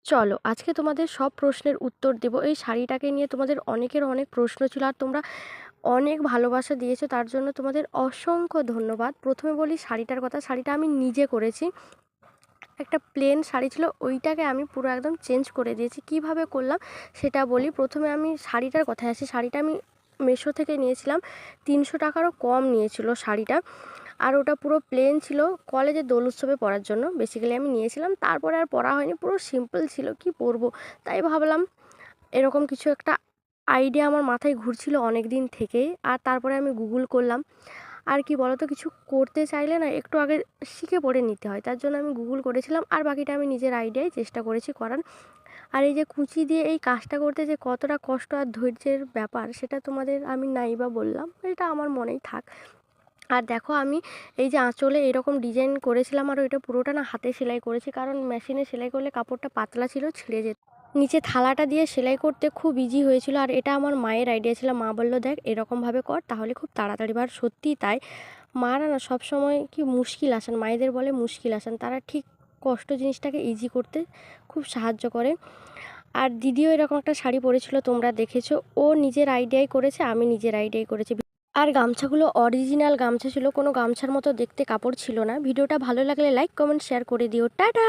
চলো আজকে তোমাদের সব প্রশ্নের উত্তর দেব। এই শাড়িটাকে নিয়ে তোমাদের অনেকের অনেক প্রশ্ন ছিল, আর তোমরা অনেক ভালোবাসা দিয়েছো, তার জন্য তোমাদের অসংখ্য ধন্যবাদ। প্রথমে বলি শাড়িটার কথা। শাড়িটা আমি নিজে করেছি। একটা প্লেন শাড়ি ছিল, ওইটাকে আমি পুরো একদম চেঞ্জ করে দিয়েছি। কিভাবে করলাম সেটা বলি। প্রথমে আমি শাড়িটার কথায় আসি। শাড়িটা আমি মিশো থেকে নিয়েছিলাম, 300 টাকারও কম নিয়েছিল শাড়িটা। আর ওটা পুরো প্লেন ছিল, কলেজে দোল উৎসবে পরার জন্য বেসিক্যালি আমি নিয়েছিলাম। তারপরে আর পরা হয়নি, পুরো সিম্পল ছিল, কি পরবো। তাই ভাবলাম এরকম কিছু একটা আইডিয়া আমার মাথায় ঘুরছিল অনেক দিন থেকেই। আর তারপরে আমি গুগল করলাম। আর কি বলো তো, কিছু করতে চাইলে না একটু আগে শিখে পড়ে নিতে হয়, তার জন্য আমি গুগল করেছিলাম, আর বাকিটা আমি নিজের আইডিয়ায় চেষ্টা করেছি করার। আর এই যে কুচি দিয়ে এই কাজটা করতে যে কতটা কষ্ট আর ধৈর্যের ব্যাপার, সেটা তোমাদের আমি নাই বা বললাম, এটা আমার মনেই থাক। আর দেখো আমি এই যে আঁচলে এরকম ডিজাইন করেছিলাম, আর ওইটা পুরোটা না হাতে সেলাই করেছি, কারণ মেশিনে সেলাই করলে কাপড়টা পাতলা ছিল, ছিঁড়ে যেত। নিচে থালাটা দিয়ে সেলাই করতে খুব ইজি হয়েছিল। আর এটা আমার মায়ের আইডিয়া ছিল। মা বললো, দেখ এরকমভাবে কর, তাহলে খুব তাড়াতাড়ি। আর সত্যিই তাই, মারা না সবসময় কি মুশকিল আসান, মায়েদের বলে মুশকিল আসান, তারা ঠিক কষ্ট জিনিসটাকে ইজি করতে খুব সাহায্য করে। আর দিদিও এরকম একটা শাড়ি পরেছিল, তোমরা দেখেছো। ও নিজের আইডিয়াই করেছে, আমি নিজের আইডিয়াই করেছি। আর গামছাগুলো অরিজিনাল গামছা ছিল, কোনো গামছার মতো দেখতে কাপড় ছিল না। ভিডিওটা ভালো লাগলে লাইক কমেন্ট শেয়ার করে দিও। টাটা।